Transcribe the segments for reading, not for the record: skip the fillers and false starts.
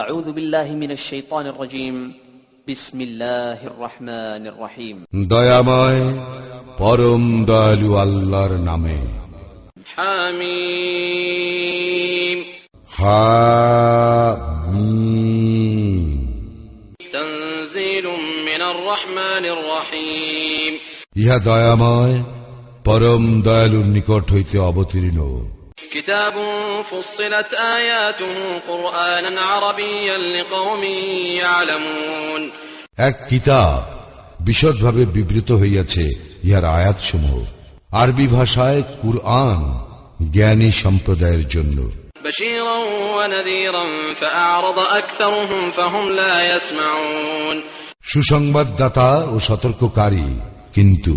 أعوذ بالله من الشيطان الرجيم بسم الله الرحمن الرحيم দয়াময় পরম দয়ালু আল্লাহর নামে। حميم حميم تنزيل من الرحمن الرحيم ইহা দয়াময় পরম দয়ালুর নিকট হইতে অবতীর্ণ। كتاب فصلت آياته قرآنا عربيا لقوم يعلمون এক কিতাব বিশদভাবে বিবৃত হইয়াছে, ইহার আয়াতসমূহ আরবি ভাষায় কুরআন জ্ঞানী সম্প্রদায়ের জন্য। بشيرا ونذيرا فأعرض أكثرهم فهم لا يسمعون সুসংবাদদাতা ও সতর্ককারী, কিন্তু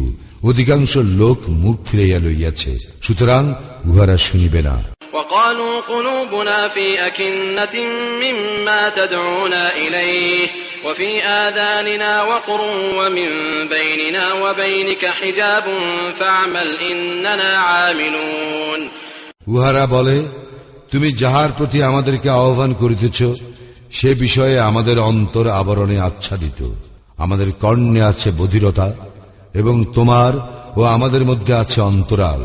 অধিকাংশ লোক মুখ ফিরাইয়া লইয়াছে, সুতরাং উহারা শুনিবে না। وقالوا قلوبنا في أكنة مما تدعونا إليه وفي آذاننا وقر ومن بيننا وبينك حجاب فاعمل إننا عاملون উহারা বলে, তুমি যাহার প্রতি আমাদেরকে আহ্বান করিতেছ সে বিষয়ে আমাদের অন্তর আবরণে আচ্ছাদিত, আমাদের কর্ণে আছে বধিরতা এবং তোমার ও আমাদের মধ্যে আছে অন্তরাল,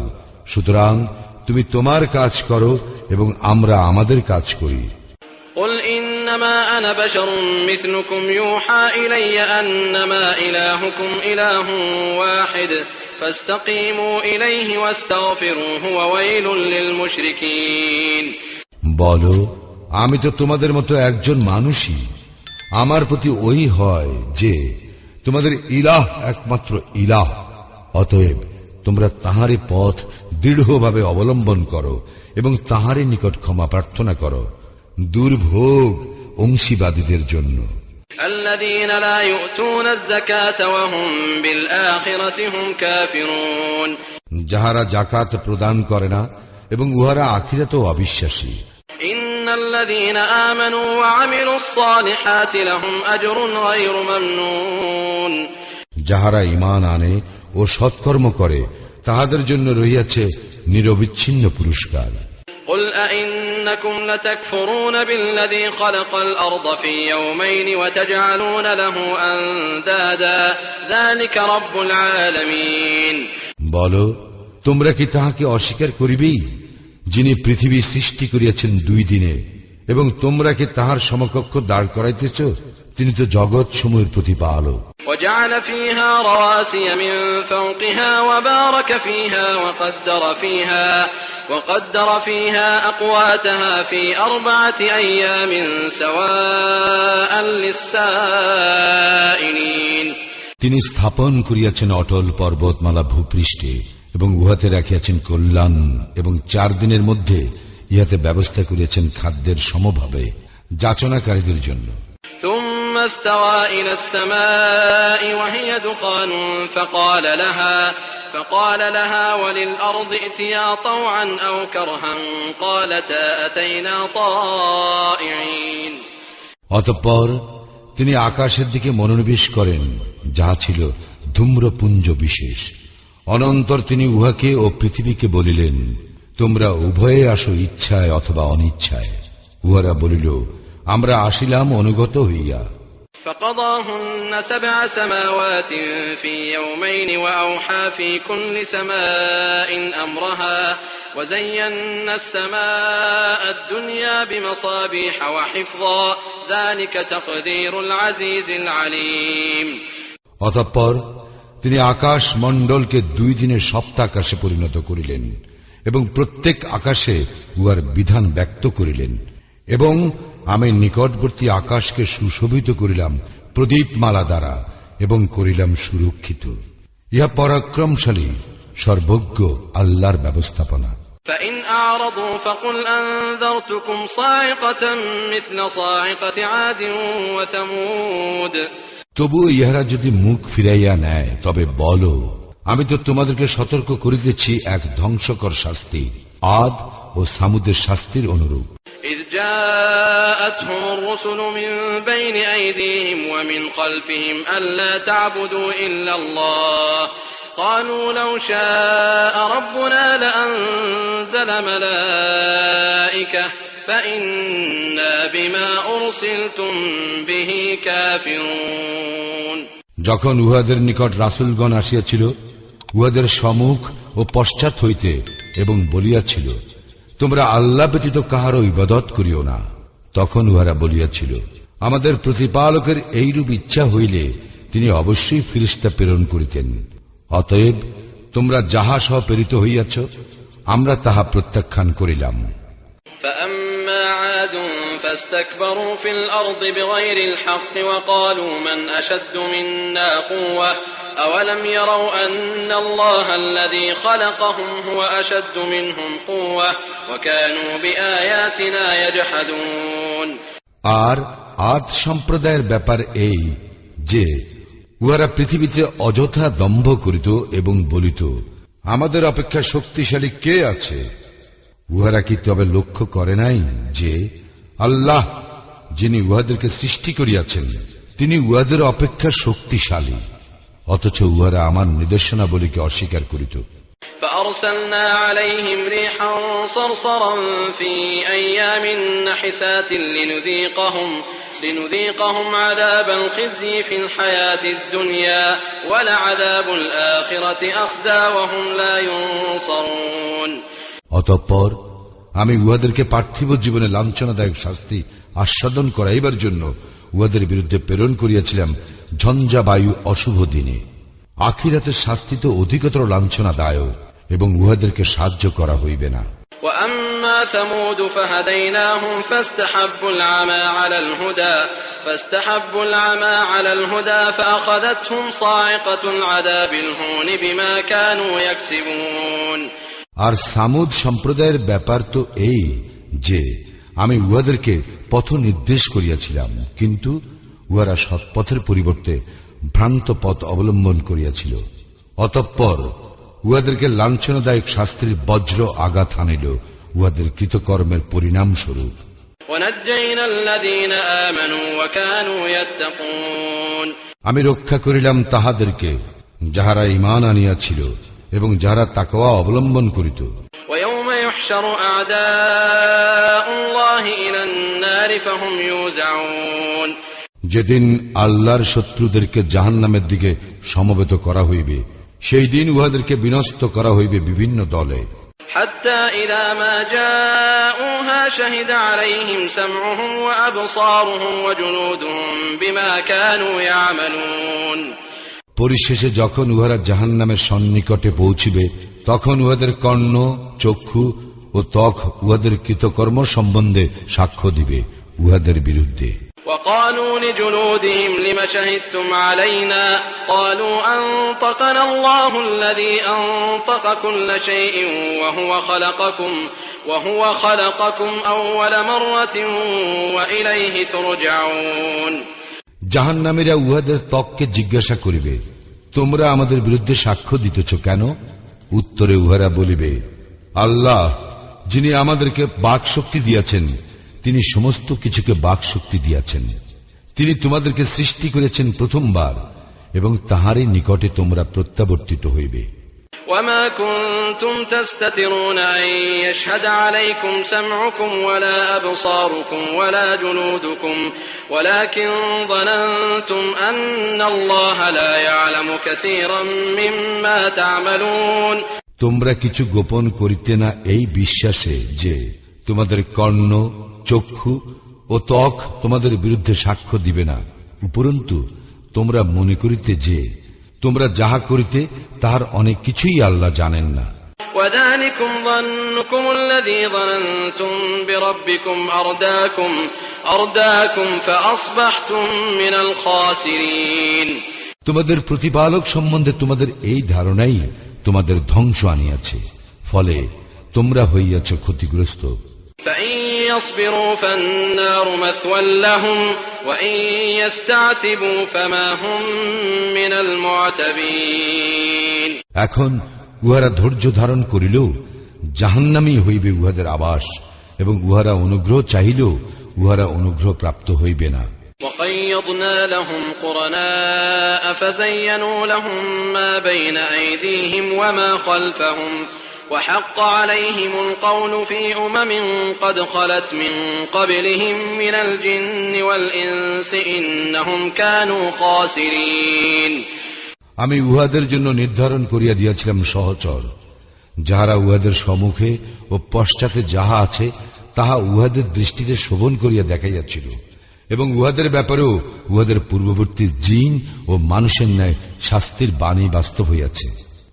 সুতরাং তুমি তোমার কাজ করো এবং আমরা আমাদের কাজ করি। قل إنما أنا بشر مثلكم يوحى إلي أنما إلهكم إله واحد فاستقيموا إليه واستغفروه وويل للمشركين বলো, আমি তো তোমাদের মতো একজন মানুষই, আমার প্রতি ওই হয় যে তোমাদের ইলাহ একমাত্র ইলাহ, অতএব তোমরা তাহারই পথ দৃঢ়ভাবে অবলম্বন করো এবং তাহারই নিকট ক্ষমা প্রার্থনা করো। দুর্ভোগ অংশীবাদীদের জন্য। الذين لا يؤتون الزكاة وهم بالآخرة هم كافرون যাহারা যাকাত প্রদান করে না এবং উহারা আখিরাতেও অবিশ্বাসী। إن الذين آمنوا وعملوا الصالحات لهم أجر غير ممنون যাহারা ঈমান আনে ও সৎকর্ম করে তাহাদের জন্য রহিয়াছে নিরবিচ্ছিন্ন পুরস্কার। قل أئنكم لتكفرون بالذي خلق الأرض في يومين وتجعلون له أندادا ذلك رب العالمين বলো, তোমরা কি তাহাকে অস্বীকার করিবেই যিনি পৃথিবী সৃষ্টি করিয়াছেন 2 দিনে, এবং তোমরা কি তাহার সমকক্ষ দাঁড় করাইতেছ? তিনি তো জগৎ সমূহের প্রতিপালক। وجعل فيها رواسي من فوقها وبارك فيها وقدر فيها أقواتها في 4 أيام سواء للسائلين তিনি স্থাপন করিয়াছেন অটল পর্বতমালা ভূপৃষ্ঠে এবং উহাতে রাখিয়াছেন কল্যাণ, এবং 4 দিনের মধ্যে ইহাতে ব্যবস্থা করিয়াছেন খাদ্যের সমভাবে যাচনাকারীদের জন্য। ثم استوى إلى السماء وهي دخان فقال لها وللأرض ائتيا طوعا أو كرها قالتا أتينا طائعين অতঃপর তিনি আকাশের দিকে মনোনিবেশ করেন, যাহা ছিল ধূম্রপুঞ্জ বিশেষ। অনন্তর তিনি উহাকে ও পৃথিবীকে বলিলেন, তোমরা উভয়ে আসো ইচ্ছায় অথবা অনিচ্ছায়। উহারা বলিল, আমরা আসিলাম অনুগত হইয়া। فقضاهن 7 سماوات في يومين وأوحى في كل سماء أمرها وزينا السماء الدنيا بمصابيح وحفظا ذلك تقدير العزيز العليم অতঃপর তিনি আকাশ মণ্ডলকে 2 দিনের সপ্তাহাকাশে পরিণত করিলেন এবং প্রত্যেক আকাশে উহার বিধান ব্যক্ত করিলেন, এবং আমি নিকটবর্তী আকাশকে সুশোভিত করিলাম প্রদীপমালা দ্বারা এবং করিলাম সুরক্ষিত। ইহা পরাক্রমশালী সর্বজ্ঞ আল্লাহর ব্যবস্থাপনা। فإن أعرضوا فقل أنذرتكم صاعقة مثل صاعقة عاد وثمود তবুও ইহারা যদি মুখ ফিরাইয়া নেয় তবে বলো, আমি তো তোমাদেরকে সতর্ক করিতেছি এক ধ্বংসকর শাস্তি, আদ ও সামুদের শাস্তির অনুরূপ। إذ جاءتهم الرسل من بين أيديهم ومن خلفهم ألا تعبدوا إلا الله قالوا لو شاء ربنا لأنزل ملائكة فإنا بما أرسلتم به كافرون যখন উহাদের নিকট রাসূলগণ আসিয়াছিল উহাদের সম্মুখ ও পশ্চাৎ হইতে এবং বলিয়াছিল, তোমরা আল্লাহ ব্যতীত কাহারও ইবাদত করিও না, তখন উহারা বলিয়াছিল, আমাদের প্রতিপালকের এইরূপ ইচ্ছা হইলে তিনি অবশ্যই ফিরিস্তা প্রেরণ করিতেন। অতএব তোমরা যাহা সহ প্রেরিত হইয়াছ আমরা তাহা প্রত্যাখ্যান করিলাম। فأما عاد فاستكبروا في الأرض بغير الحق وقالوا من أشد منا قوة أولم يروا أن الله الذي خلقهم هو أشد منهم قوة وكانوا بآياتنا يجحدون আর আদ সম্প্রদায়ের ব্যাপার এই যে উহারা পৃথিবীতে অযথা দম্ভ করিত এবং বলিত, আমাদের অপেক্ষা শক্তিশালী কে আছে? উহারা কি তবে লক্ষ্য করে নাই যে আল্লাহ যিনি উহাদেরকে সৃষ্টি করিয়াছেন তিনি উহাদের অপেক্ষা শক্তিশালী, অথচ উহারা আমার নির্দেশনাবলীকে অস্বীকার করিত। فأرسلنا عليهم ريحا صرصرا في أيام نحسات لنذيقهم عذاب الخزي في الحياة الدنيا ولعذاب الآخرة أخزى وهم لا ينصرون অতঃপর আমি উহাদেরকে পার্থিব জীবনে লাঞ্ছনাদায়ক শাস্তি আস্বাদন করাইবার জন্য উহাদের বিরুদ্ধে প্রেরণ করিয়াছিলাম ঝঞ্ঝা বায়ু অশুভ দিনে। আখিরাতের শাস্তি তো অধিকতর লাঞ্ছনাদায়ক এবং উহাদেরকে সাহায্য করা হইবে না। وأما ثمود فهديناهم فاستحبوا العمى على الهدى فأخذتهم صاعقة العذاب الهون بما كانوا يكسبون আর সামুদ সম্প্রদায়ের ব্যাপার তো এই যে আমি উহাদেরকে পথ নির্দেশ করিয়াছিলাম, কিন্তু উহারা সৎপথের পরিবর্তে ভ্রান্ত পথ অবলম্বন করিয়াছিল। অতঃপর উহাদেরকে লাঞ্ছনাদায়ক শাস্তির বজ্র আঘাত আনিল উহাদের কৃতকর্মের পরিণাম স্বরূপ। আমি রক্ষা করিলাম তাহাদেরকে যাহারা ঈমান আনিয়াছিল এবং যাহারা তাকওয়া অবলম্বন করিত। যেদিন আল্লাহর শত্রুদেরকে জাহান্নামের দিকে সমবেত করা হইবে সেই দিন উহাদেরকে বিনষ্ট করা হইবে বিভিন্ন দলে। حتى إذا ما جاءوها شهد عليهم سمعهم وأبصارهم وجلودهم بما كانوا يعملون পরিশেষে যখন উহারা জাহান্নামের সন্নিকটে পৌঁছিবে তখন উহাদের কর্ণ, চক্ষু ও ত্বক উহাদের কৃতকর্ম সম্বন্ধে সাক্ষ্য দিবে উহাদের বিরুদ্ধে। وقالوا لجلودهم لم شهدتم علينا قالوا أنطقنا الله الذي أنطق كل شيء وهو خلقكم أول مرة وإليه ترجعون জাহান্নামীরা উহাদের ত্বককে জিজ্ঞাসা করিবে, তোমরা আমাদের বিরুদ্ধে সাক্ষ্য দিতেছ কেন? উত্তরে উহারা বলিবে, আল্লাহ যিনি আমাদেরকে বাক শক্তি দিয়াছেন তিনি সমস্ত কিছুকে বাক শক্তি দিয়াছেন। তিনি তোমাদেরকে সৃষ্টি করেছেন প্রথমবার এবং তাহারই নিকটে তোমরা প্রত্যাবর্তিত হইবে। وما كنتم تستترون أن يشهد عليكم سمعكم ولا أبصاركم ولا جلودكم ولكن ظننتم أن الله لا يعلم كثيرا مما تعملون তোমরা কিছু গোপন করিতে না এই বিশ্বাসে যে তোমাদের কর্ণ, চক্ষু ও ত্বক তোমাদের বিরুদ্ধে সাক্ষ্য দিবে না, উপরন্তু তোমরা মনে করিতে যে তোমরা যাহা করিতে তাহার অনেক কিছুই আল্লাহ জানেন না। وذلكم ظنكم الذي ظننتم بربكم أرداكم فأصبحتم من الخاسرين তোমাদের প্রতিপালক সম্বন্ধে তোমাদের এই ধারণাই তোমাদের ধ্বংস আনিয়াছে, ফলে তোমরা হইয়াছ ক্ষতিগ্রস্ত। فإن يصبروا فالنار مثوى لهم وإن يستعتبوا فما هم من المعتبين এখন উহারা ধৈর্য ধারণ করিলেও জাহান্নামই হইবে উহাদের আবাস, এবং উহারা অনুগ্রহ চাহিলেও উহারা অনুগ্রহ প্রাপ্ত হইবে না। وقيضنا لهم قرناء فزينوا لهم ما بين أيديهم وما خلفهم وحق عليهم القول في أمم قد خلت من قبلهم من الجن والإنس إنهم كانوا خاسرين আমি উহাদের জন্য নির্ধারণ করিয়া দিয়াছিলাম সহচর, যাহারা উহাদের সম্মুখে ও পশ্চাতে যাহা আছে তাহা উহাদের দৃষ্টিতে শোভন করিয়া দেখাইয়াছিল, এবং উহাদের ব্যাপারেও উহাদের পূর্ববর্তী জিন ও মানুষের ন্যায় শাস্তির বাণী বাস্তব হইয়াছে।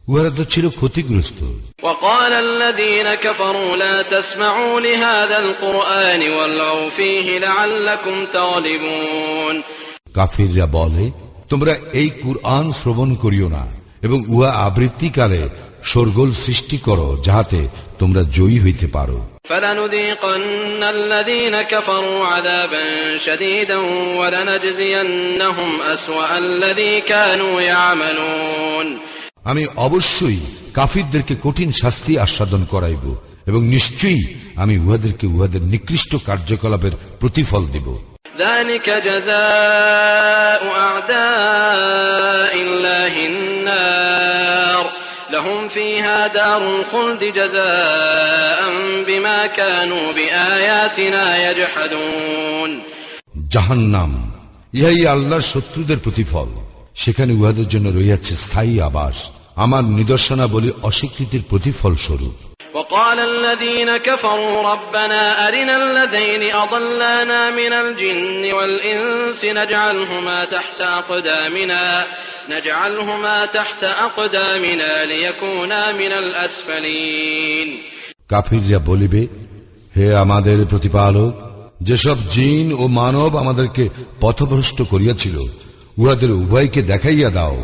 উহারা তো ছিল ক্ষতিগ্রস্ত। وقال الذين كفروا لا تسمعوا لهذا القرآن والغوا فيه لعلكم تغلبون কাফিররা বলে, তোমরা এই কুরআন শ্রবণ করিও না এবং উহা আবৃত্তিকালে শোরগোল সৃষ্টি করো, যাহাতে তোমরা জয়ী হইতে পারো। فلنذيقن الذين كفروا عذابا شديدا ولنجزينهم أسوأ الذي كانوا يعملون আমি অবশ্যই কাফিরদেরকে কঠিন শাস্তি আস্বাদন করাইব এবং নিশ্চয়ই আমি উহাদেরকে উহাদের নিকৃষ্ট কার্যকলাপের প্রতিফল দিব। ذلك جزاء أعداء الله النار لهم فيها دار الخلد جزاء بما كانوا بآياتنا يجحدون জাহান্নাম, ইহাই আল্লাহর শত্রুদের প্রতিফল। সেখানে উহাদের জন্য রইয়াছে স্থায়ী আবাস, আমার নিদর্শনাবলী অস্বীকৃতির প্রতিফল স্বরূপ। وقال الذين كفروا ربنا أرنا الذين أضلانا من الجن والإنس نجعلهما تحت أقدامنا ليكونا من الأسفلين কাফিররা বলিবে, হে আমাদের প্রতিপালক, যেসব জিন ও মানব আমাদেরকে পথভ্রষ্ট করিয়াছিল উহাদের উভয়কে দেখাইয়া দাও,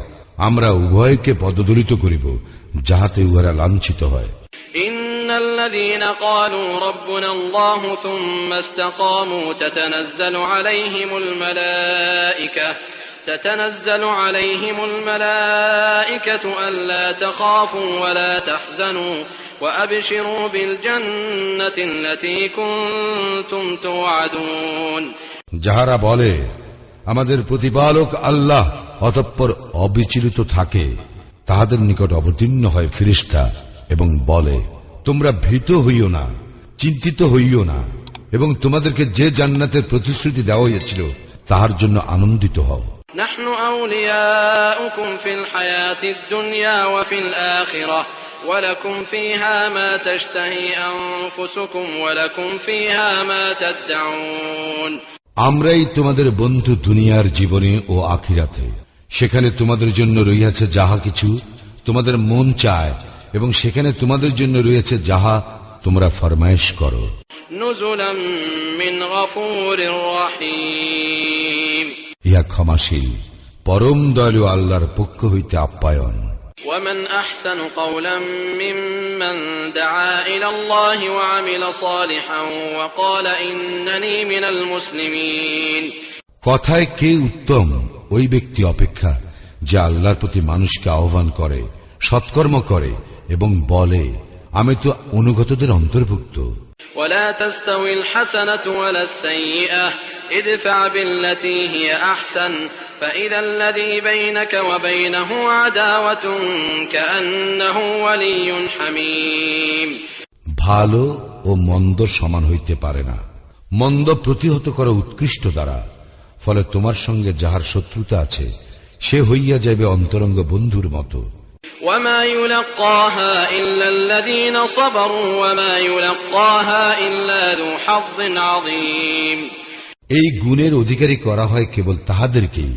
আমরা উভয়কে পদদলিত করিব, যাহাতে উহারা লাঞ্ছিত হয়। إن الذين قالوا ربنا الله ثم استقاموا تتنزل عليهم الملائكة ألا تخافوا ولا تحزنوا وأبشروا بالجنة التي كنتم توعدون যাহারা বলে, আমাদের প্রতিপালক আল্লাহ, অতঃপর অবিচলিত থাকে, তাহাদের নিকট অবতীর্ণ হয় ফেরেশতা এবং বলে, তোমরা ভীত হইও না, চিন্তিত হইও না, এবং তোমাদেরকে যে জান্নাতের প্রতিশ্রুতি দেওয়া হইয়াছিল তাহার জন্য আনন্দিত হও। نحن أولياؤكم في الحياة الدنيا وفي الآخرة ولكم فيها ما تشتهي أنفسكم ولكم فيها ما تدعون আমরাই তোমাদের বন্ধু দুনিয়ার জীবনে ও আখিরাতে, সেখানে তোমাদের জন্য রইয়াছে যাহা কিছু তোমাদের মন চায়, এবং সেখানে তোমাদের জন্য রয়েছে যাহা তোমরা ফরমায়েশ করো। নুজুলাম মিন গফুরির রহিম, ইহা ক্ষমাশীল পরম দয়ালু আল্লাহর পক্ষ হইতে আপ্যায়ন। ওয়ামান আহসানু কাওলাম মিম্মান দাআ ইলাল্লাহি ওয়া আমিলা সালিহান ওয়া ক্বালা ইন্নানি মিনাল মুসলিমিন। কথায় কে উত্তম ওই ব্যক্তি অপেক্ষা যে আল্লাহর প্রতি মানুষকে আহ্বান করে, সৎকর্ম করে এবং বলে, আমি তো অনুগতদের অন্তর্ভুক্ত। ওয়ালা তাস্তাউইল হাসানাতু ওয়ালাস সাইয়্যিআহ ইদফা বিল্লাতী হিয়া আহসান ফাইযাল্লাযী বাইনাকা ওয়া বাইনাহু আদাওয়াতুন কাআন্নাহু ওয়ালিয়্যুন হামীম। ভালো ও মন্দ সমান হইতে পারে না, মন্দ প্রতিহত করা উৎকৃষ্ট দ্বারা, ফলে তোমার সঙ্গে যাহার শত্রুতা আছে সে হইয়া যাইবে অন্তরঙ্গ বন্ধুর মতো। وما يلقاها إلا الذين صبروا وما يلقاها إلا ذو حظ عظيم। এই গুণের অধিকারী করা হয় কেবল তাহাদেরকেই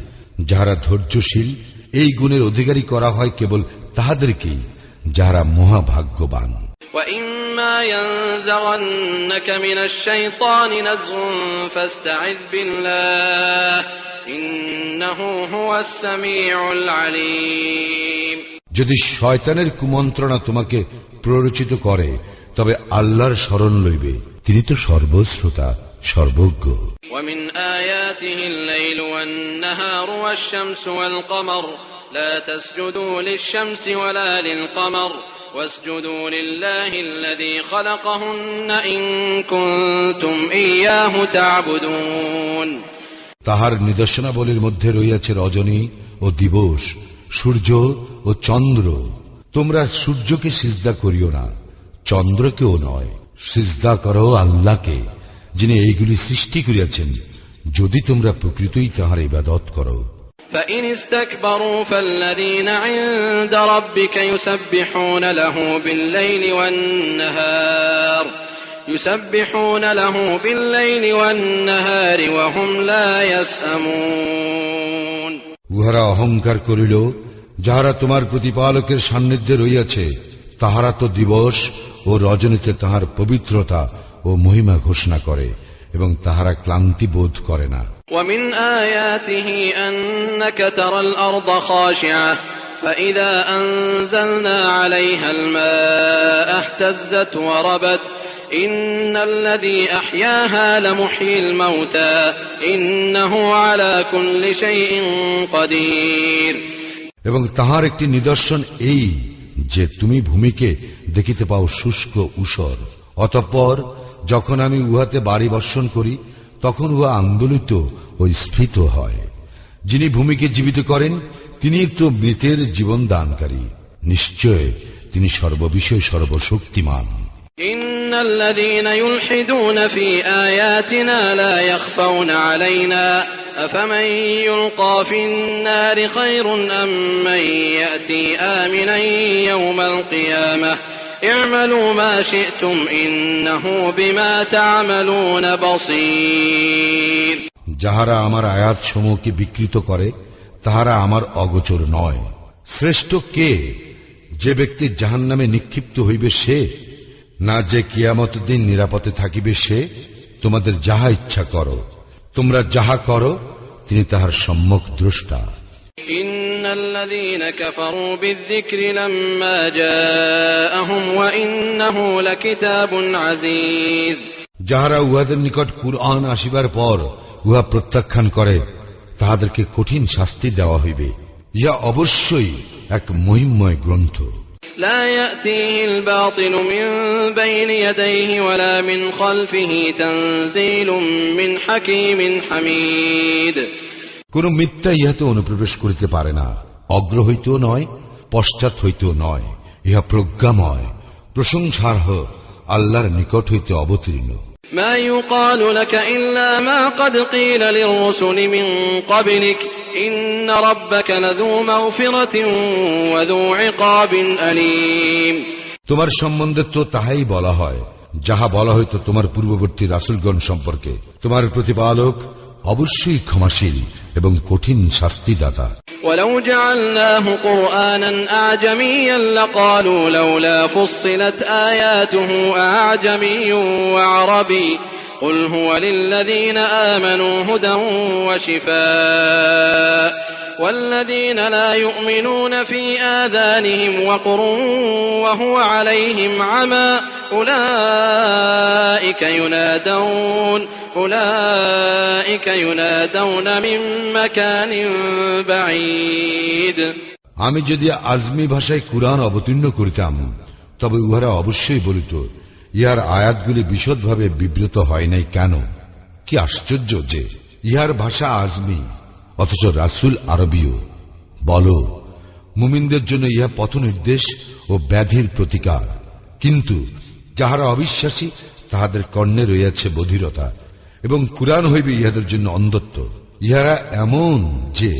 যাহারা ধৈর্যশীল, এই গুণের অধিকারী করা হয় কেবল তাহাদেরকেই যাহারা মহাভাগ্যবান। وإما ينزغنك من الشيطان نزغ فاستعذ بالله إنه هو السميع العليم। যদি শয়তানের কুমন্ত্রণা তোমাকে প্ররোচিত করে তবে আল্লাহর শরণ লইবে, তিনি তো সর্বশ্রোতা সর্বজ্ঞ। ومن آياته الليل والنهار والشمس والقمر لا تسجدوا للشمس ولا للقمر واسجدوا لله الذي خلقهن إن كنتم إياه تعبدون। তাহার নিদর্শনাবলীর মধ্যে রইয়াছে রজনী ও দিবস, সূর্য ও চন্দ্র, তোমরা সূর্যকে সিজদা করিও না, চন্দ্রকেও নয়, সিজদা করো আল্লাহকে, যিনি এইগুলি সৃষ্টি করিয়াছেন, যদি তোমরা প্রকৃতই তাঁহার ইবাদত করো। فإن استكبروا فالذين عند ربك يسبحون له بالليل والنهار وهم لا يسأمون। উহারা অহংকার করিল, যাহারা তোমার প্রতিপালকের সান্নিধ্যে রইয়াছে, তাহারা তো দিবস ও রজনীতে তাহার পবিত্রতা ও মহিমা ঘোষণা করে এবং তাহারা ক্লান্তি বোধ করে না। ومن آياته أنك ترى الأرض خاشعة فإذا أنزلنا عليها الماء اهتزت وربت إن الذي أحياها لمحيي الموتى إنه على كل شيء قدير। এবং তাহার একটি নিদর্শন এই যে তুমি ভূমিকে দেখিতে পাও শুষ্ক ঊষর, অতঃপর যখন আমি উহাতে বাড়ি বর্ষণ করি তখন উহা আন্দোলিত ও স্ফীত হয়। যিনি ভূমিকে জীবিত করেন তিনি তো মৃতের জীবন দানকারী, নিশ্চয় তিনি সর্ববিষয়ে সর্বশক্তিমান। إن الذين يلحدون في آياتنا لا يخفون علينا أفمن يلقى في النار خير أم من يأتي آمنا يوم القيامة اعملوا ما شئتم إنه بما تعملون بصير। যাহারা আমার আয়াত সমূহকে বিকৃত করে তাহারা আমার অগোচর নয়। শ্রেষ্ঠ কে, যে ব্যক্তি জাহান্নামে নিক্ষিপ্ত হইবে সে, না যে কিয়ামত দিন নিরাপদে থাকিবে সে? তোমাদের যাহা ইচ্ছা করো, তোমরা যাহা করো, তিনি তাহার সম্যক দ্রষ্টা। ইন্নাল্লাযীনা কাফারু বিযযিকরি লাম্মা জাআহুম ওয়া ইন্নাহু লাকিতাবুন আযীজ। যাহারা উহাদের নিকট কুরআন আসিবার পর উহা প্রত্যাখ্যান করে, তাহাদেরকে কঠিন শাস্তি দেওয়া হইবে। ইহা অবশ্যই এক মহিমময় গ্রন্থ। لا يأتيه الباطل من بين يديه ولا من خلفه تنزيل من حكيم حميد। কোন মিথ্যা ইহাতে অনুপ্রবেশ করিতে পারে না, অগ্র হইতেও নয়, পশ্চাৎ হইতেও নয়। ইহা প্রজ্ঞাময়, প্রশংসার্হ, আল্লাহর নিকট হইতে অবতীর্ণ। ما يقال لك إلا ما قد قيل للرسل من قبلك إن ربك لذو مغفرة وذو عقاب أليم। তোমার সম্বন্ধে তো তাহাই বলা হয় যাহা বলা হইতো তোমার পূর্ববর্তী রাসূলগণ সম্পর্কে। তোমার প্রতিপালক অবশ্যই ক্ষমাশীল এবং কঠিন শাস্তিদাতা। ولو جعلناه قرآنا أعجميا لقالوا لولا فصلت آياته أعجمي وعربي قل هو للذين آمنوا هدى وشفاء والذين لا يؤمنون في آذانهم وقر وهو عليهم عمى أولئك ينادون من مكان بعيد। আমি যদি আজমি ভাষায় কুরআন অবতীর্ণ করিতাম তবে উহারা অবশ্যই বলিত, ইহার আয়াতগুলি বিশদভাবে বিবৃত হয় নাই কেন? কি আশ্চর্য যে ইহার ভাষা আজমি, অথচ রাসূল আরবীয়। বলো, মুমিনদের জন্য ইহা পথ নির্দেশ ও ব্যাধির প্রতিকার, কিন্তু যাহারা অবিশ্বাসী তাহাদের কর্ণে রইয়াছে বধিরতা, এবং কুরআন হইবে ইহাদের জন্য অন্ধত্ব। ইহারা এমন যে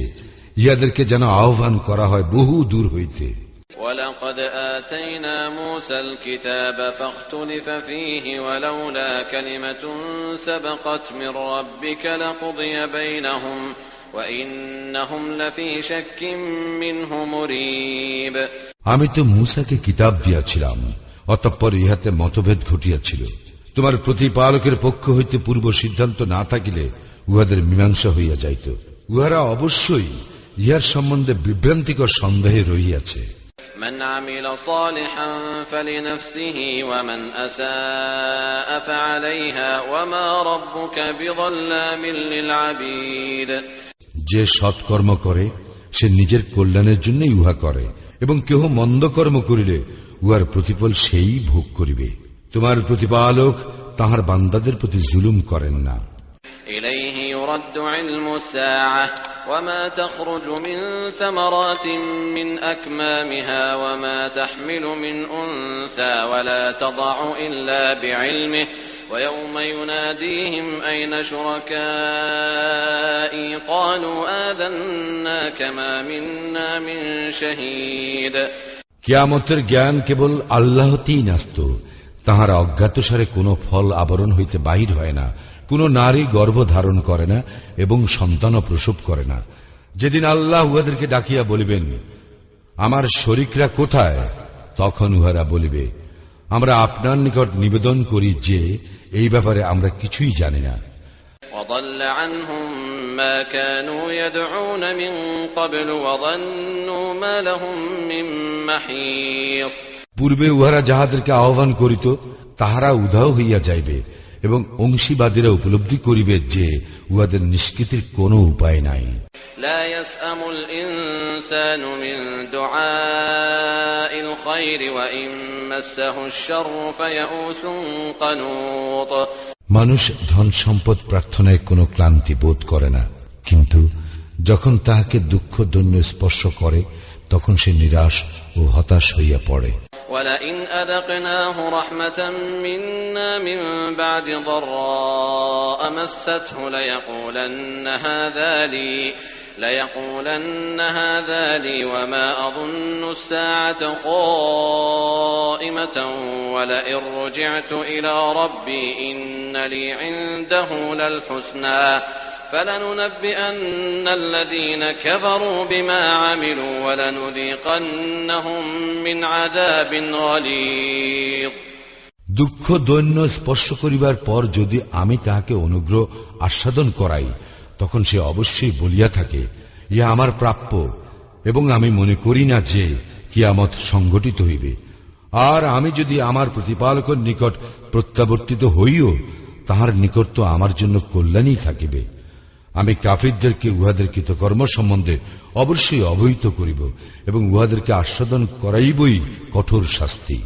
ইহাদেরকে যেন আহ্বান করা হয় বহু দূর হইতে। وَلَقَدْ آتَيْنَا مُوسَى الْكِتَابَ فَاخْتُلِفَ فِيهِ وَلَوْلَا كَلِمَةٌ سَبَقَتْ مِنْ رَبِّكَ لَقُضِيَ بَيْنَهُمْ وَإِنَّهُمْ لَفِي شَكٍّ مِّنْهُ مُرِيبٍ। আমি তো মূসাকে কিতাব দিয়াছিলাম, অতঃপর ইহাতে মতভেদ ঘটিয়াছিল। তোমার প্রতিপালকের পক্ষ হইতে পূর্ব সিদ্ধান্ত না থাকিলে উহাদের মীমাংসা হইয়া যাইত। উহারা অবশ্যই ইহার সম্বন্ধে বিভ্রান্তিকর সন্দেহে রহিয়াছে। من عمل صالحا فلنفسه ومن أساء فعليها وما ربك بظلام للعبيد। যে সৎকর্ম করে সে নিজের কল্যাণের জন্যই উহা করে, এবং কেহ মন্দ কর্ম করিলে উহার প্রতিফল সেই ভোগ করিবে। তোমার প্রতিপালক তাহার বান্দাদের প্রতি জুলুম করেন না। إليه يرد علم الساعة وما تخرج من ثمرات من أكمامها وما تحمل من أنثى ولا تضع إلا بعلمه ويوم يناديهم أين شركائي قالوا آذناك ما منا من شهيد কিয়ামতের জ্ঞান কেবল আল্লাহতেই ন্যস্ত। তাহারা অজ্ঞাতসারে কোনো ফল আবরণ হইতে বাহির হয় না, কোন নারী গর্ভ ধারণ করে না এবং সন্তানও প্রসব করে না। যেদিন আল্লাহ উহাদেরকে ডাকিয়া বলিবেন, আমার শরীকরা কোথায়? তখন উহারা বলিবে, আমরা আপনার নিকট নিবেদন করি যে এই ব্যাপারে আমরা কিছুই জানি না। وضل عنهم ما كانوا يدعون من قبل وظنوا ما لهم من محيص পূর্বে উহারা যাহাদেরকে আহ্বান করিত তাহারা উধাও হইয়া যাইবে এবং অংশীবাদীরা উপলব্ধি করিবে যে উহাদের নিষ্কৃতির কোনো উপায় নাই। لا يسأم الإنسان من دعاء الخير وإن مسه الشر فيئوس قنوط মানুষ ধন সম্পদ প্রার্থনায় কোনো ক্লান্তি বোধ করে না, কিন্তু যখন তাহাকে দুঃখ দৈন্য স্পর্শ করে তখন সে নিরাশ ও হতাশ হইয়া পড়ে। ولئن أذقناه رحمة منا من بعد ضراء مسته ليقولن هذا لي وما أظن الساعة قائمة ولئن رجعت إلى ربي إن لي عنده للحسنى فلننبئن الذين كفروا بما عملوا ولنذيقنهم من عذاب غليظ দুঃখ দৈন্য স্পর্শ করিবার পর যদি আমি তাহাকে অনুগ্রহ আস্বাদন করাই তখন সে অবশ্যই বলিয়া থাকে, ইহা আমার প্রাপ্য এবং আমি মনে করি না যে কিয়ামত সংঘটিত হইবে। আর আমি যদি আমার প্রতিপালকের নিকট প্রত্যাবর্তিত হইও তাহার নিকট তো আমার জন্য কল্যাণই থাকিবে। আমি কাফিরদেরকে উহাদের কৃতকর্ম সম্বন্ধে অবশ্যই অবহিত করিব এবং উহাদেরকে আস্বাদন করাইবই কঠোর শাস্তি।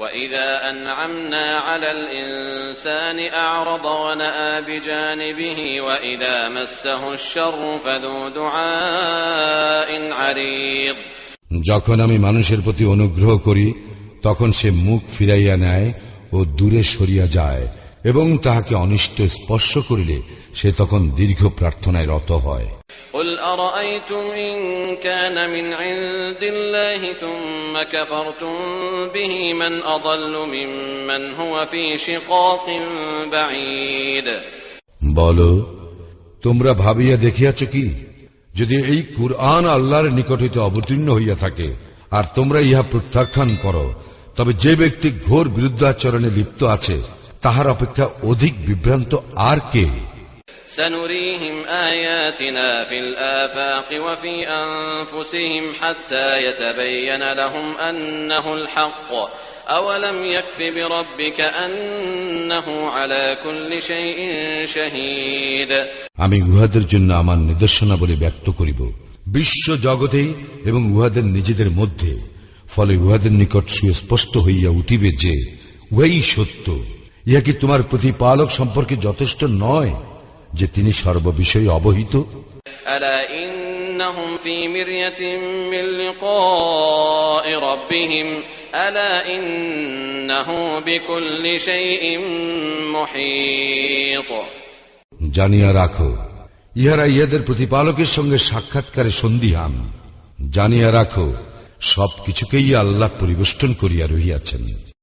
وَإِذَا أَنْعَمْنَا عَلَى الْإِنسَانِ أَعْرَضَ وَنَأَىٰ بِجَانِبِهِ وَإِذَا مَسَّهُ الشَّرُّ فَذُو دُعَاءٍ عَرِيضٍ যখন আমি মানুষের প্রতি অনুগ্রহ করি তখন সে মুখ ফিরাইয়া নেয় ও দূরে সরিয়া যায় এবং তাহাকে অনিষ্ট স্পর্শ করিলে সে তখন দীর্ঘ প্রার্থনায় রত হয়। قُلْ أَرَأَيْتُمْ إِنْ كَانَ مِنْ عِنْدِ اللَّهِ ثُمَّ كَفَرْتُمْ بِهِ مَنْ أَضَلُّ مِمَّنْ هُوَ فِي شِقَاقٍ بَعِيدٍ বলো, তোমরা ভাবিয়া দেখিয়াছ কি, যদি এই কুরআন আল্লাহর নিকট হইতে অবতীর্ণ হইয়া থাকে আর তোমরা ইহা প্রত্যাখ্যান করো, তবে যে ব্যক্তি ঘোর বিরুদ্ধাচরণে লিপ্ত আছে তাহার অপেক্ষা অধিক বিভ্রান্ত আর কে? سنريهم آياتنا في الآفاق وفي أنفسهم حتى يتبين لهم أنه الحق أولم يكف بربك أنه على كل شيء شهيد আমি উহাদের জন্য আমার নিদর্শনাবলী ব্যক্ত করিব বিশ্ব জগতে এবং উহাদের নিজেদের মধ্যে, ফলে উহাদের নিকট সুস্পষ্ট হইয়া উঠিবে যে উহাই সত্য। ইহা কি তোমার প্রতিপালক সম্পর্কে যথেষ্ট নয় যে তিনি সর্ববিষয়ে অবহিত? ألا إنهم في مرية من لقاء ربهم ألا إنه بكل شيء محيط জানিয়া রাখো, ইহারা ইহাদের প্রতিপালকের সঙ্গে সাক্ষাৎকারে সন্দিহান। জানিয়া রাখো, সবকিছুকেই আল্লাহ পরিবেষ্টন করিয়া রহিয়াছেন।